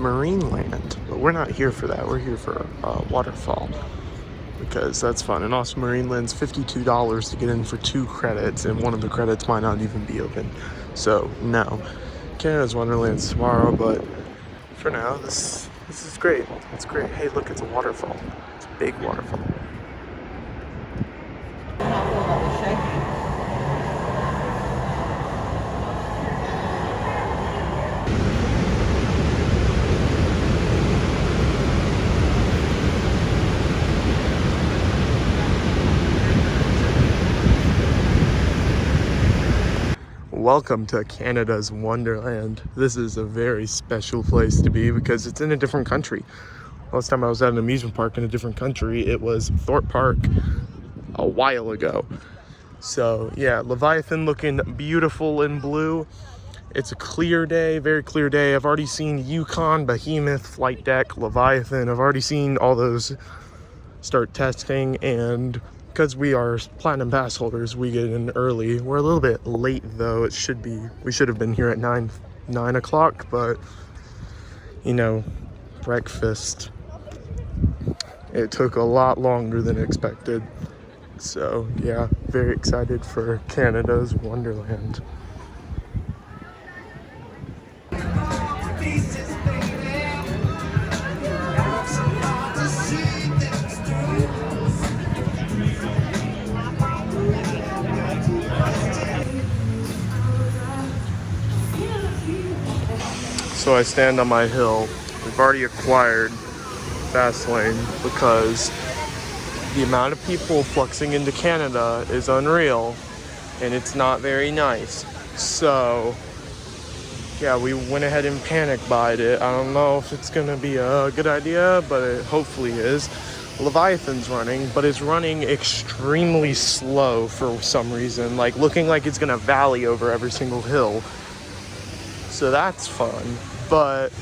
Marineland, but we're not here for that. We're here for waterfall because that's fun. And also Marineland's $52 to get in for 2 credits, and one of the credits might not even be open. So no, Canada's Wonderland's tomorrow, but for now, this is great. It's great. Hey, look, it's a waterfall. It's a big waterfall. Welcome to Canada's Wonderland. This is a very special place to be because it's in a different country. Last time I was at an amusement park in a different country, it was Thorpe Park a while ago. So yeah, Leviathan looking beautiful in blue. It's a clear day, very clear day. I've already seen Yukon, Behemoth, Flight Deck, Leviathan. I've already seen all those start testing, and because we are Platinum Pass holders, we get in early. We're a little bit late though. We should have been here at 9 o'clock, but you know, breakfast, it took a lot longer than expected. So yeah, very excited for Canada's Wonderland. So I stand on my hill. We've already acquired fast lane because the amount of people fluxing into Canada is unreal and it's not very nice. So yeah, we went ahead and panic buyed it. I don't know if it's gonna be a good idea, but it hopefully is. Leviathan's running, but it's running extremely slow for some reason, like looking like it's gonna valley over every single hill. So that's fun. But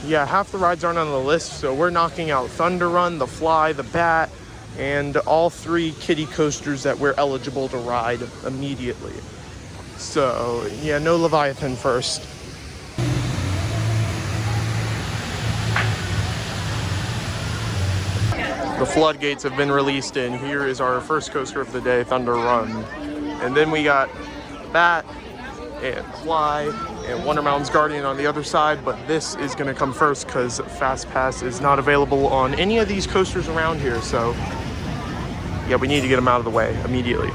yeah, half the rides aren't on the list, so we're knocking out Thunder Run, the Fly, the Bat, and all 3 kiddie coasters that we're eligible to ride immediately. So yeah, no Leviathan first. The floodgates have been released, and here is our first coaster of the day, Thunder Run. And then we got Bat and Fly and Wonder Mountain's Guardian on the other side, but this is gonna come first because Fast Pass is not available on any of these coasters around here. So yeah, we need to get them out of the way immediately.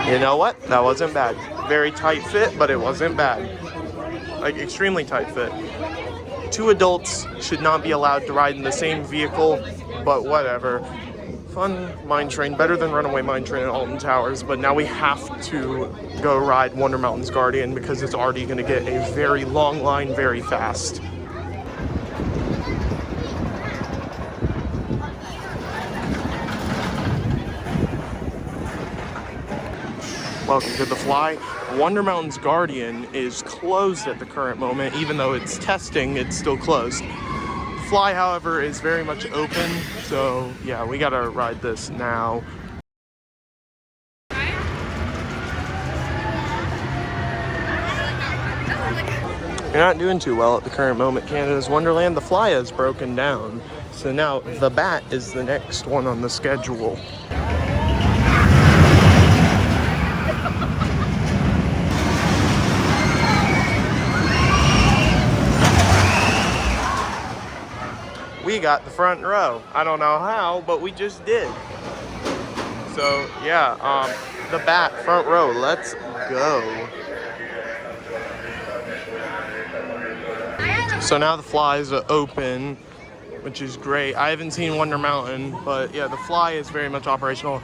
You know what? That wasn't bad. Very tight fit, but it wasn't bad. Like, extremely tight fit. 2 adults should not be allowed to ride in the same vehicle, but whatever. Fun mine train, better than Runaway Mine Train at Alton Towers, but now we have to go ride Wonder Mountain's Guardian because it's already gonna get a very long line very fast. Welcome to the Fly. Wonder Mountain's Guardian is closed at the current moment. Even though it's testing, it's still closed. Fly, however, is very much open. So yeah, we gotta ride this now. You're not doing too well at the current moment, Canada's Wonderland. The Fly is broken down. So now the Bat is the next one on the schedule. We got the front row. I don't know how, but we just did. So yeah, the Bat front row, let's go. So now the Flies are open, which is great. I haven't seen Wonder Mountain, but yeah, the Fly is very much operational.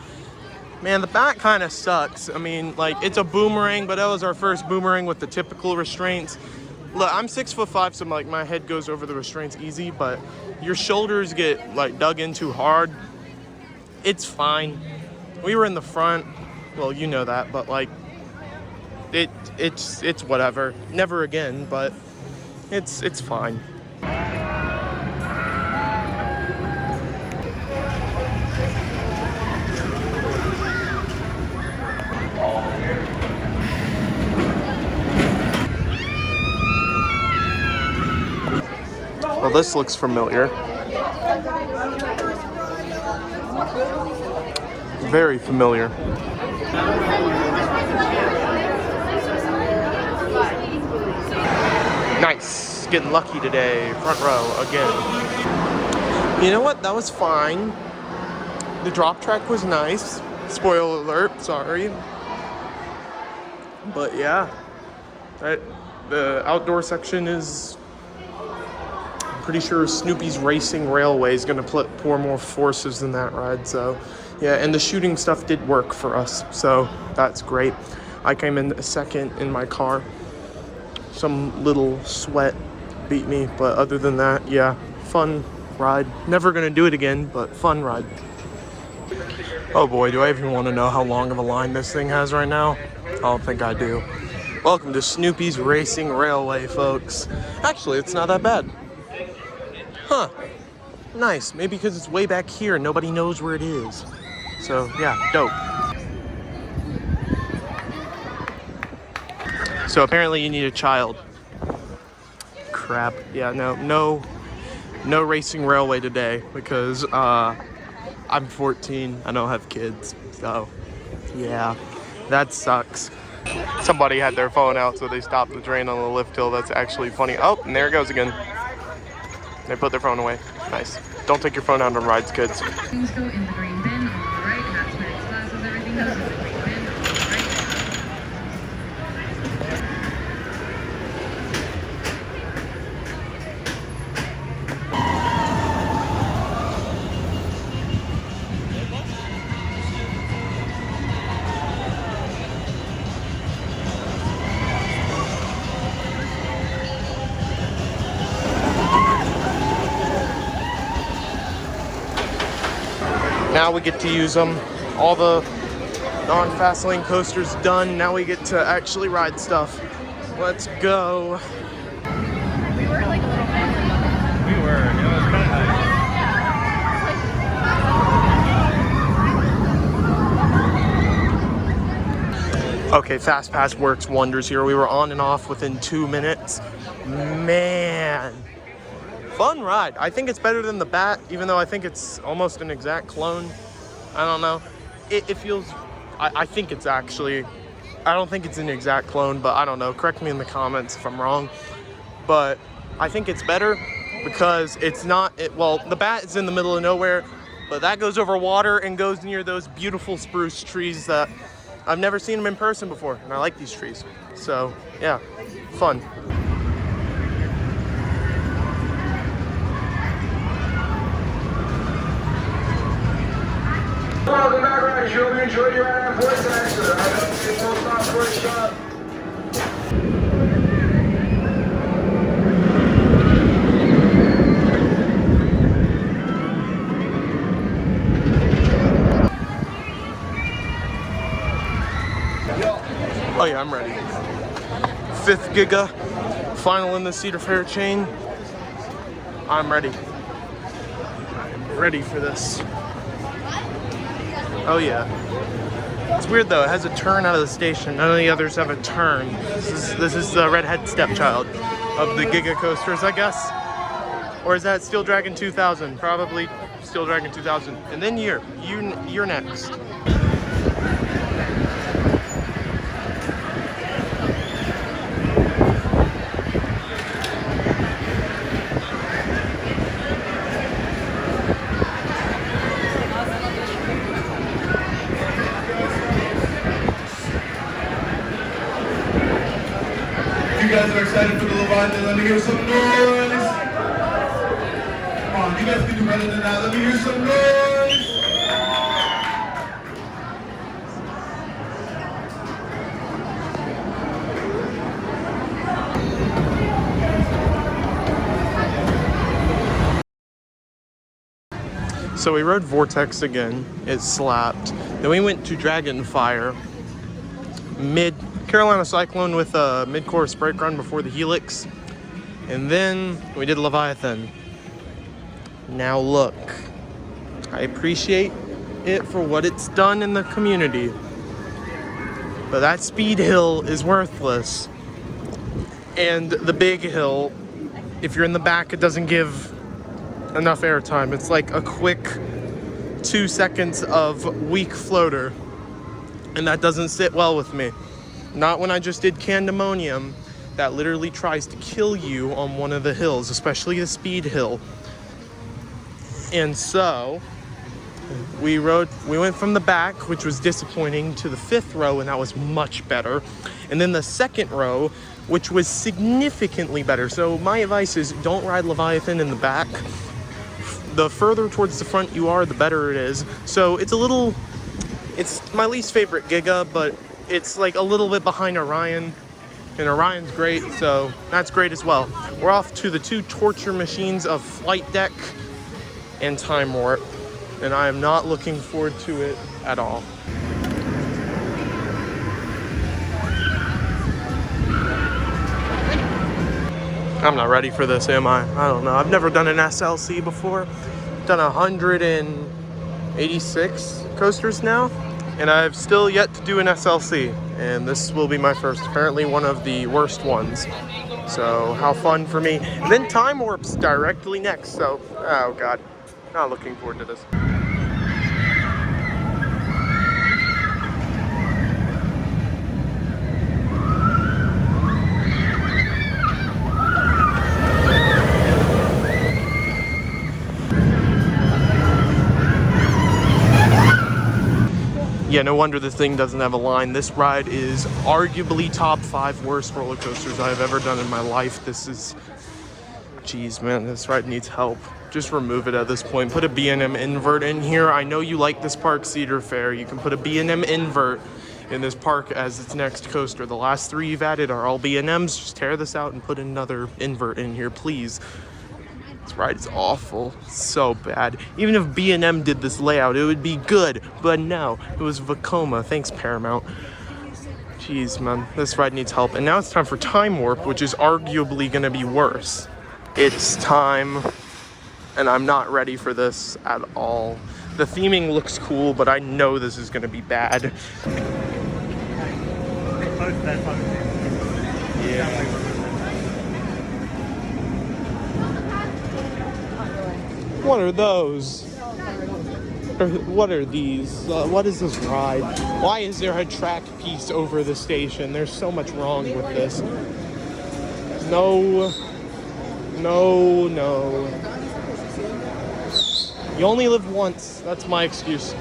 Man, the Bat kind of sucks. I mean, like, it's a boomerang, but that was our first boomerang with the typical restraints. Look, I'm 6'5", so like my head goes over the restraints easy, but your shoulders get like dug in too hard. It's fine. We were in the front. Well, you know that, but like, it's whatever. Never again, but it's fine. Well, this looks familiar. Very familiar. Nice. Getting lucky today. Front row again. You know what? That was fine. The drop track was nice. Spoiler alert, sorry. But yeah, the outdoor section is, I'm pretty sure Snoopy's Racing Railway is going to pour more forces than that ride. So yeah, and the shooting stuff did work for us, so that's great. I came in second in my car. Some little sweat beat me, but other than that, yeah, fun ride. Never going to do it again, but fun ride. Oh boy, do I even want to know how long of a line this thing has right now? I don't think I do. Welcome to Snoopy's Racing Railway, folks. Actually, it's not that bad. Huh. Nice. Maybe because it's way back here, nobody knows where it is. So, yeah, dope. So apparently you need a child. Crap. Yeah, no racing railway today because I'm 14. I don't have kids. So, yeah, that sucks. Somebody had their phone out, so they stopped the train on the lift hill. That's actually funny. Oh, and there it goes again. They put their phone away. Nice. Don't take your phone out on rides, kids. Things go in the green bin on the right. Hats, bags, glasses, everything goes in the green bin on the right. Now we get to use them. All the non-fast lane coasters done. Now we get to actually ride stuff. Let's go. We were like a little family. We were. It was kind of nice. Okay, Fast Pass works wonders here. We were on and off within 2 minutes. Man. Fun ride. I think it's better than the Bat, even though I think it's almost an exact clone. I don't know. It feels, I think it's actually, I don't think it's an exact clone, but I don't know. Correct me in the comments if I'm wrong. But I think it's better because it's not, well, the Bat is in the middle of nowhere, but that goes over water and goes near those beautiful spruce trees that I've never seen them in person before, and I like these trees. So, yeah, fun. Welcome back, right? You'll be enjoying your ride on voice action. I don't see full stop first shot. Oh yeah, I'm ready. 5th Giga, final in the Cedar Fair chain. I'm ready. I'm ready for this. Oh yeah. It's weird though, it has a turn out of the station. None of the others have a turn. This is the redhead stepchild of the Giga coasters, I guess. Or is that Steel Dragon 2000? Probably Steel Dragon 2000. And then you're next. You guys are excited for the Leviathan. Let me hear some noise. Come on, you guys can do better than that. Let me hear some noise. So we rode Vortex again. It slapped. Then we went to Dragonfire. Carolina Cyclone with a mid-course brake run before the Helix. And then we did Leviathan. Now look, I appreciate it for what it's done in the community, but that speed hill is worthless. And the big hill, if you're in the back, it doesn't give enough airtime. It's like a quick 2 seconds of weak floater, and that doesn't sit well with me. Not when I just did Candemonium, that literally tries to kill you on one of the hills, especially the speed hill. And so we went from the back, which was disappointing, to the 5th row, and that was much better. And then the 2nd row, which was significantly better. So my advice is don't ride Leviathan in the back. The further towards the front you are, the better it is. So it's my least favorite Giga, but it's like a little bit behind Orion. And Orion's great, so that's great as well. We're off to the 2 torture machines of Flight Deck and Time Warp, and I am not looking forward to it at all. I'm not ready for this, am I? I don't know. I've never done an SLC before. I've done 186 coasters now, and I've still yet to do an SLC, and this will be my first, apparently one of the worst ones. So how fun for me. And then Time Warp's directly next, so oh god, not looking forward to this. Yeah, no wonder this thing doesn't have a line. This ride is arguably top 5 worst roller coasters I've ever done in my life. This is, geez, man, this ride needs help. Just remove it at this point. Put a B&M invert in here. I know you like this park, Cedar Fair. You can put a B&M invert in this park as its next coaster. The last 3 you've added are all B&Ms. Just tear this out and put another invert in here, please. This ride is awful, so bad. Even if B&M did this layout, it would be good, but no, it was Vekoma. Thanks, Paramount. Jeez, man, this ride needs help. And now it's time for Time Warp, which is arguably gonna be worse. It's time, and I'm not ready for this at all. The theming looks cool, but I know this is gonna be bad. Yeah. What are those? Or what are these? What is this ride? Why is there a track piece over the station? There's so much wrong with this. No. No, no. You only live once. That's my excuse.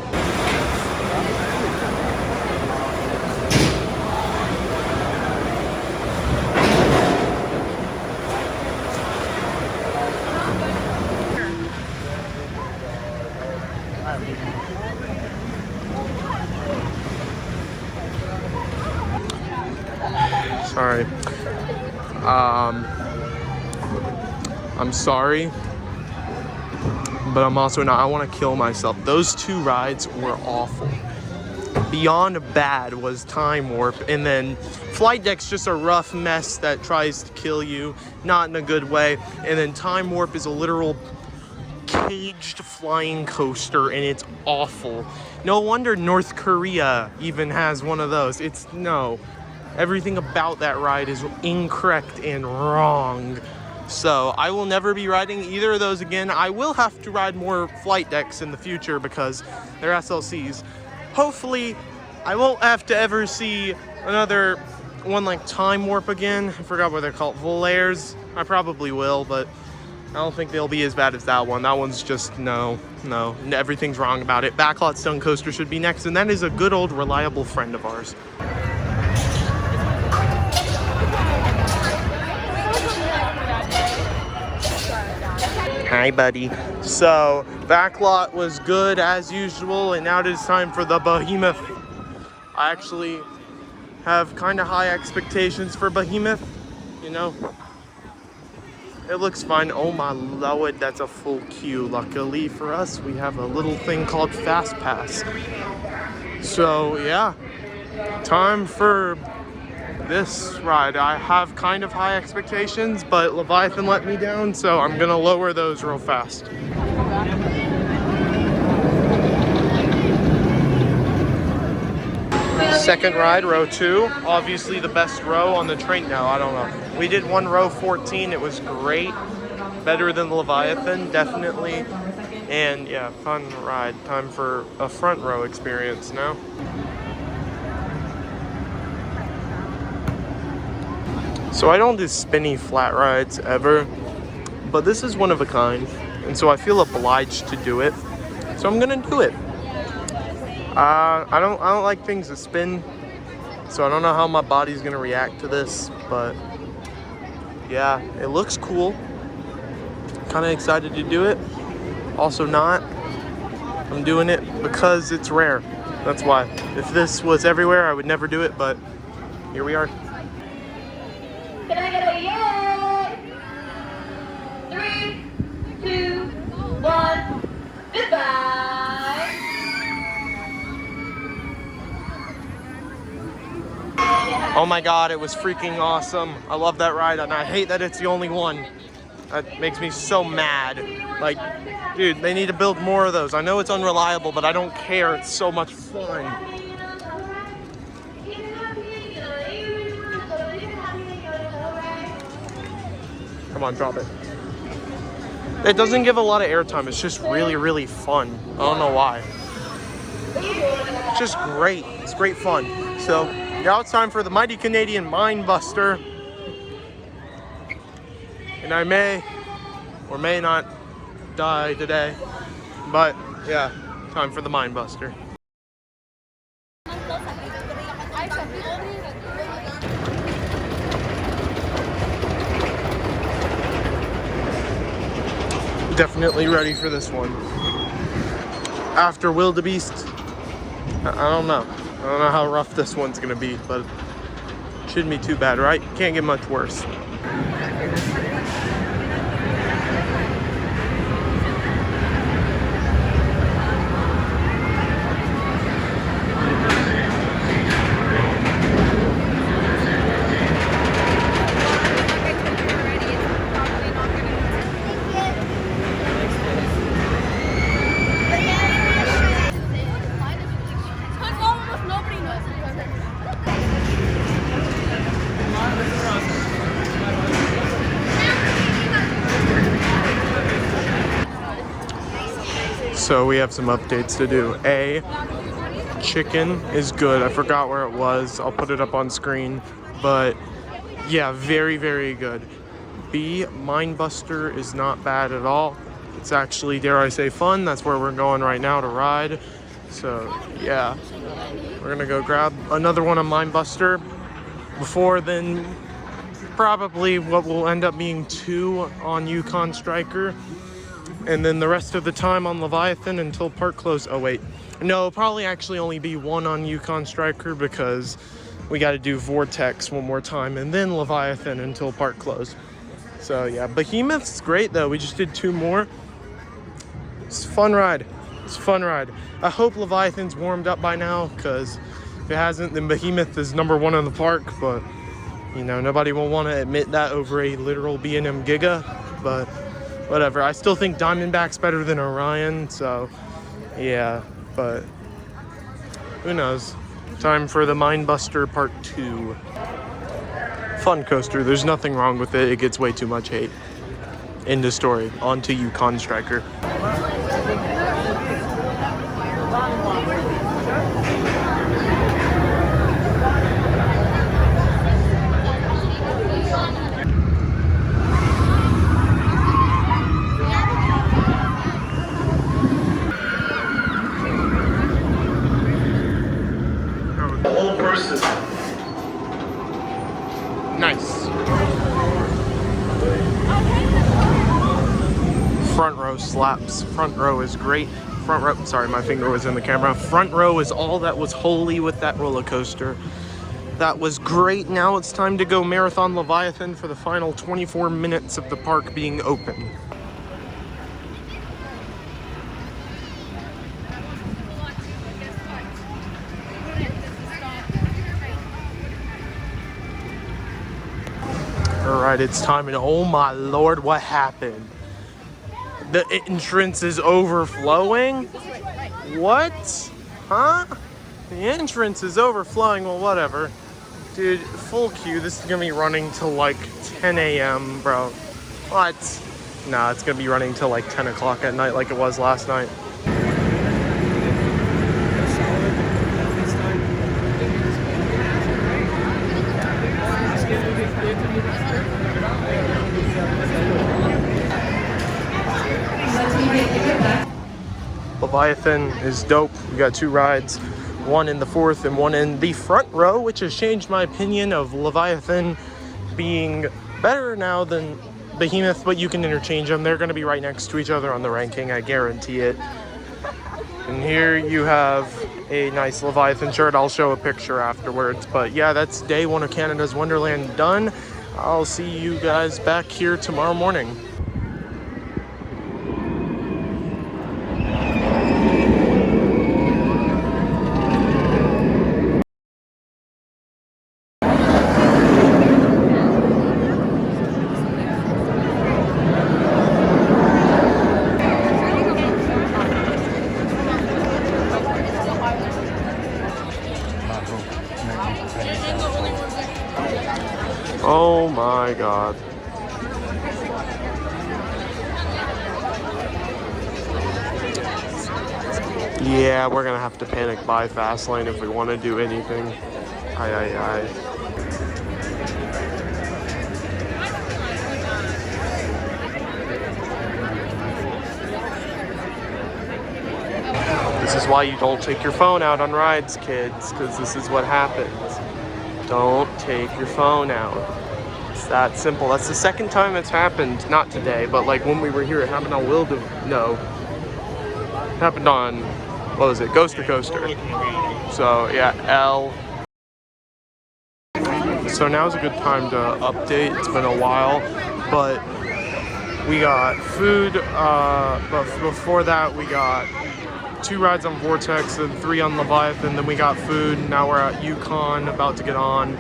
Sorry. I'm sorry, but I'm also not. I want to kill myself. Those 2 rides were awful. Beyond bad was Time Warp, and then Flight Deck's just a rough mess that tries to kill you, not in a good way. And then Time Warp is a literal caged flying coaster, and it's awful. No wonder North Korea even has one of those. No. Everything about that ride is incorrect and wrong. So I will never be riding either of those again. I will have to ride more Flight Decks in the future because they're SLCs. Hopefully, I won't have to ever see another one like Time Warp again. I forgot what they're called. Volaires. I probably will, but I don't think they'll be as bad as that one. That one's just, no. Everything's wrong about it. Backlot Stone Coaster should be next, and that is a good old reliable friend of ours. Hi, buddy. So, Backlot was good as usual, and now it is time for the Behemoth. I actually have kind of high expectations for Behemoth, you know. It looks fine. Oh my lord, that's a full queue. Luckily for us, we have a little thing called Fast Pass. So, yeah. Time for This ride, I have kind of high expectations, but Leviathan let me down, so I'm gonna lower those real fast. Second ride, row 2. Obviously the best row on the train. No, I don't know. We did one row 14. It was great. Better than the Leviathan, definitely. And yeah, fun ride. Time for a front row experience now. So I don't do spinny flat rides ever, but this is one of a kind. And so I feel obliged to do it. So I'm gonna do it. I don't like things that spin, so I don't know how my body's gonna react to this, but yeah, it looks cool. Kind of excited to do it. Also not. I'm doing it because it's rare. That's why. If this was everywhere, I would never do it, but here we are. Can I get a yay? 3, 2, 1, goodbye. Oh my god, it was freaking awesome. I love that ride, and I hate that it's the only one. That makes me so mad. Like, dude, they need to build more of those. I know it's unreliable, but I don't care. It's so much fun. Come on, drop it. It doesn't give a lot of airtime. It's just really, really fun. I don't know why. It's just great. It's great fun. So, now it's time for the mighty Canadian Mind Buster. And I may or may not die today. But, yeah, time for the Mind Buster. Definitely ready for this one. After Wildebeest, I don't know. I don't know how rough this one's gonna be, but it shouldn't be too bad, right? Can't get much worse. So we have some updates to do. A, chicken is good. I forgot where it was. I'll put it up on screen. But yeah, very, very good. B, Mindbuster is not bad at all. It's actually, dare I say, fun. That's where we're going right now to ride. So yeah, we're gonna go grab another one on Mindbuster. Before then, probably what will end up being 2 on Yukon Striker. And then the rest of the time on Leviathan until park close. Oh wait, no, probably actually only be 1 on Yukon Striker because we got to do Vortex one more time and then Leviathan until park close. So yeah, Behemoth's great though. We just did 2 more. It's a fun ride. It's a fun ride. I hope Leviathan's warmed up by now, because if it hasn't, then Behemoth is #1 in the park. But you know, nobody will want to admit that over a literal B&M Giga. But whatever. I still think Diamondback's better than Orion, so yeah, but who knows. Time for the Mindbuster Part 2. Fun coaster. There's nothing wrong with it. It gets way too much hate. End of story. On to Yukon Striker. Nice. Front row slaps. Front row is great. Front row, sorry, my finger was in the camera. Front row is all that was holy with that roller coaster. That was great. Now it's time to go Marathon Leviathan for the final 24 minutes of the park being open. All right, it's time, and oh my lord, what happened? The entrance is overflowing? What? Huh? The entrance is overflowing, well, whatever. Dude, full queue. This is gonna be running till like 10 a.m., bro. What? Nah, it's gonna be running till like 10 o'clock at night like it was last night. Leviathan is dope. We got 2 rides, one in the fourth and one in the front row, which has changed my opinion of Leviathan being better now than Behemoth, but you can interchange them. They're going to be right next to each other on the ranking, I guarantee it. And here you have a nice Leviathan shirt. I'll show a picture afterwards. But yeah, that's day 1 of Canada's Wonderland done. I'll see you guys back here tomorrow morning. Oh my god. Yeah, we're gonna have to panic buy fast lane if we want to do anything. Aye. This is why you don't take your phone out on rides, kids, because this is what happens. Don't take your phone out. It's that simple. That's the second time it's happened. Not today, but like when we were here, it happened on it happened on, what was it? Ghoster Coaster. So yeah, L. So now's a good time to update. It's been a while, but we got food, but before that we got 2 rides on Vortex and 3 on Leviathan. Then we got food. Now we're at Yukon, about to get on.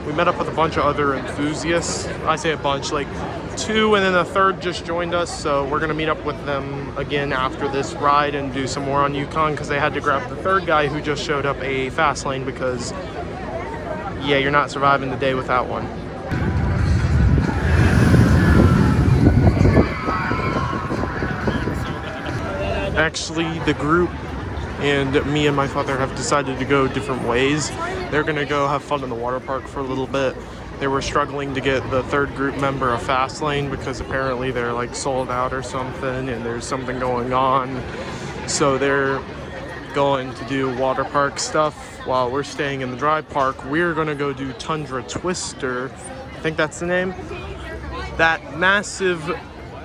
We met up with a bunch of other enthusiasts. I say a bunch, like 2, and then a third just joined us. So we're gonna meet up with them again after this ride and do some more on Yukon, because they had to grab the third guy who just showed up a fast lane, because yeah, you're not surviving the day without one. Actually, the group and me and my father have decided to go different ways. They're gonna go have fun in the water park for a little bit. They were struggling to get the third group member a fast lane because apparently they're like sold out or something, and there's something going on. So they're going to do water park stuff while we're staying in the dry park. We're gonna go do Tundra Twister. I think that's the name. That massive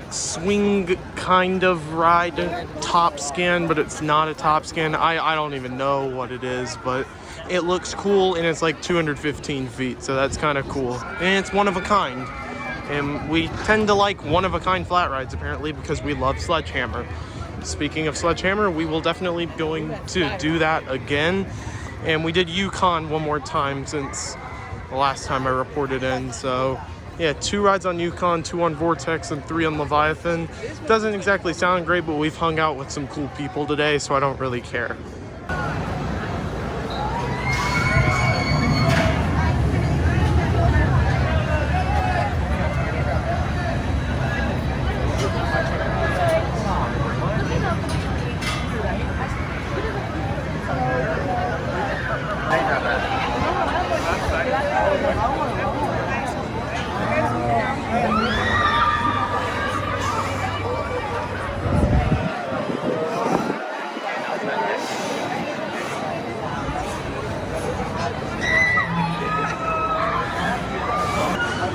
swing kind of ride, top scan, but it's not a top scan. I don't even know what it is, but it looks cool, and it's like 215 feet, so that's kind of cool. And it's one of a kind. And we tend to like one of a kind flat rides apparently because we love Sledgehammer. Speaking of Sledgehammer, we will definitely be going to do that again. And we did Yukon one more time since the last time I reported in, so yeah, 2 rides on Yukon, 2 on Vortex, and 3 on Leviathan. Doesn't exactly sound great, but we've hung out with some cool people today, so I don't really care.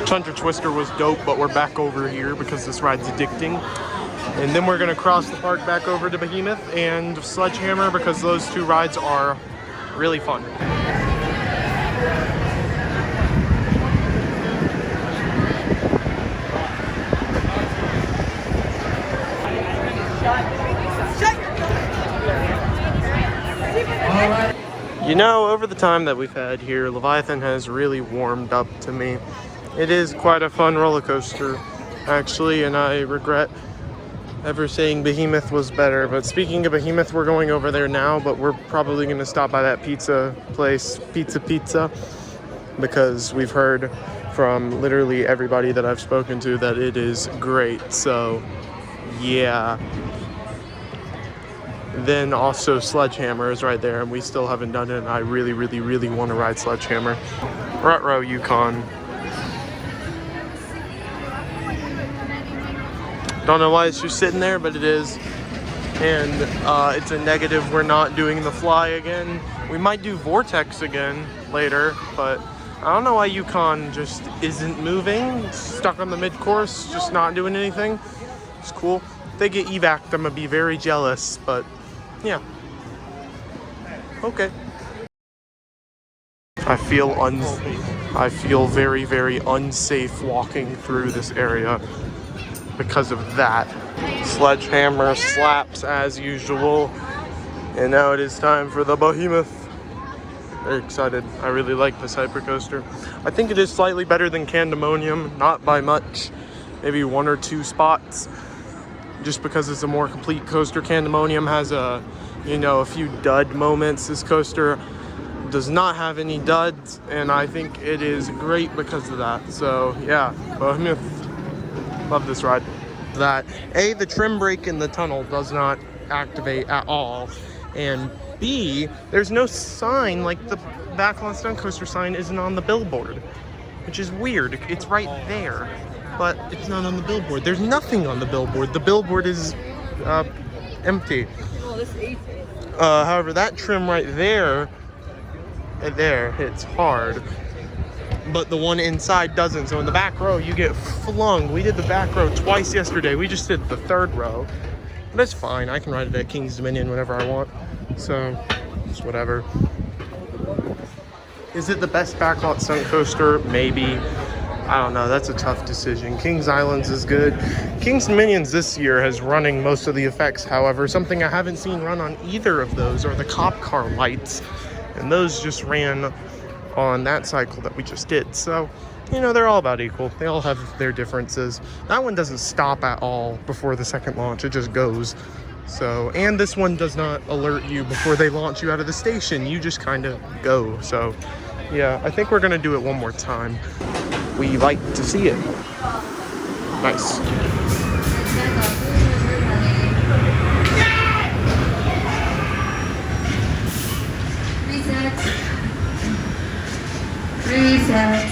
Tundra Twister was dope, but we're back over here because this ride's addicting. And then we're gonna cross the park back over to Behemoth and Sledgehammer because those 2 rides are really fun. You know, over the time that we've had here, Leviathan has really warmed up to me. It is quite a fun roller coaster, actually, and I regret ever saying Behemoth was better. But speaking of Behemoth, we're going over there now, but we're probably going to stop by that pizza place, Pizza, because we've heard from literally everybody that I've spoken to that it is great. So, yeah. Then also Sledgehammer is right there, and we still haven't done it, and I really, really, really want to ride Sledgehammer. Rut-row Yukon. Don't know why it's just sitting there, but it is. And it's a negative. We're not doing the fly again. We might do Vortex again later, but I don't know why Yukon just isn't moving. It's stuck on the mid-course, just not doing anything. It's cool. If they get evac'd, I'm gonna be very jealous, but yeah. Okay. I feel very, very unsafe walking through this area because of that. Sledgehammer slaps as usual. And now it is time for the Behemoth. Very excited. I really like this hypercoaster. I think it is slightly better than Candemonium, not by much. Maybe 1 or 2 spots. Just because it's a more complete coaster. Candemonium has a few dud moments. This coaster does not have any duds, and I think it is great because of that. So yeah, Behemoth. Love this ride. That A, the trim brake in the tunnel does not activate at all, and B, there's no sign, like the Backlot Stunt Coaster sign isn't on the billboard, which is weird. It's right there, but it's not on the billboard. There's nothing on the billboard. The billboard is empty. However, that trim right there hits hard, but the one inside doesn't. So in the back row, you get flung. We did the back row twice yesterday. We just did the third row, but it's fine. I can ride it at King's Dominion whenever I want, so it's whatever. Is it the best backlot stunt coaster? Maybe. I don't know. That's a tough decision. King's Islands is good. King's Dominions this year has running most of the effects. However, something I haven't seen run on either of those are the cop car lights, and those just ran on that cycle that we just did. So, they're all about equal. They all have their differences. That one doesn't stop at all before the second launch. It just goes. So, and this one does not alert you before they launch you out of the station. You just kind of go. So, yeah, I think we're going to do it one more time. We like to see it. Nice. Reset.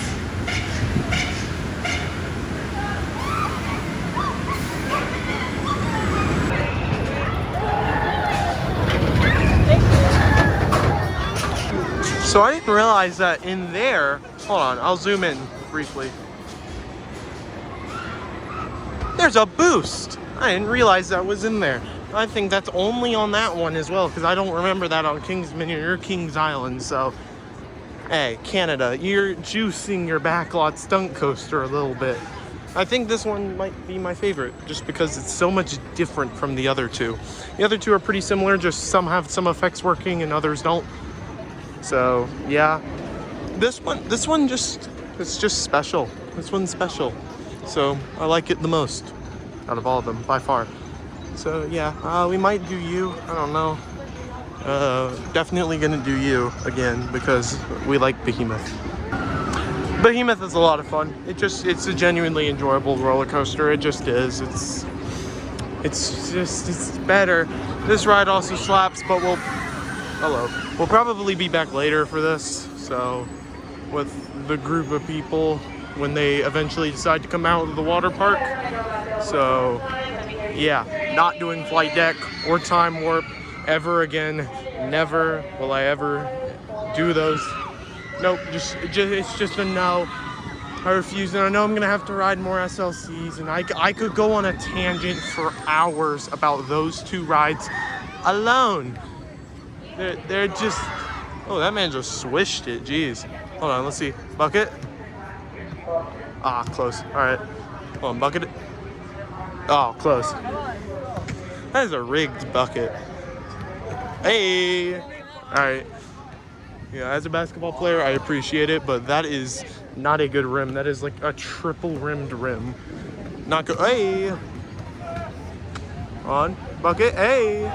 So I didn't realize that in there, hold on, I'll zoom in briefly. There's a boost. I didn't realize that was in there. I think that's only on that one as well, because I don't remember that on King's Dominion or King's Island. So, hey, Canada, you're juicing your backlot stunt coaster a little bit. I think this one might be my favorite, just because it's so much different from the other two. The other two are pretty similar, just some have some effects working and others don't. So, yeah. This one it's just special. This one's special. So, I like it the most out of all of them, by far. So, yeah, we might do you. I don't know. Definitely gonna do you again because we like Behemoth. Behemoth is a lot of fun. It's a genuinely enjoyable roller coaster. It just is. It's better. This ride also slaps, but we'll probably be back later for this. So, with the group of people when they eventually decide to come out of the water park. So, yeah, not doing flight deck or time warp ever again. Never will I ever do those. Nope, it's just a no. I refuse, and I know I'm gonna have to ride more SLCs, and I could go on a tangent for hours about those two rides alone. They're just, oh, that man just swished it, jeez. Hold on, let's see, bucket. Ah, close, all right. Hold on, bucket it. Oh, close. That is a rigged bucket. Hey, all right. Yeah, as a basketball player, I appreciate it, but that is not a good rim. That is like a triple rimmed rim. Not good. Hey! On. Bucket. Hey!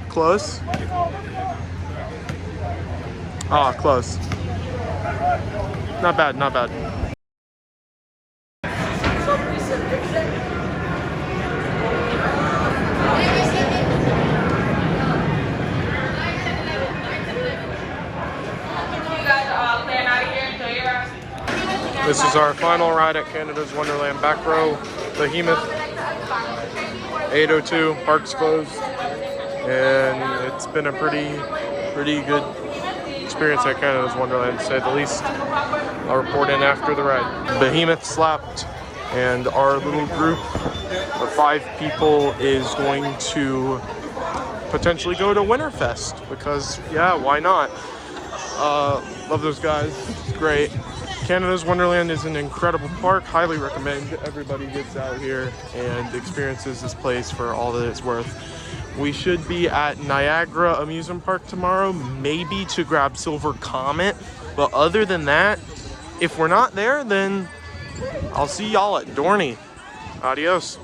Close. Ah, close. Not bad, not bad. This is our final ride at Canada's Wonderland. Back row, Behemoth, 8:02, park's closed. And it's been a pretty good experience at Canada's Wonderland, to say the least. I'll report in after the ride. Behemoth slapped, and our little group of 5 people is going to potentially go to Winterfest, because yeah, why not? Love those guys, it's great. Canada's Wonderland is an incredible park. Highly recommend everybody gets out here and experiences this place for all that it's worth. We should be at Niagara Amusement Park tomorrow, maybe to grab Silver Comet. But other than that, if we're not there, then I'll see y'all at Dorney. Adios.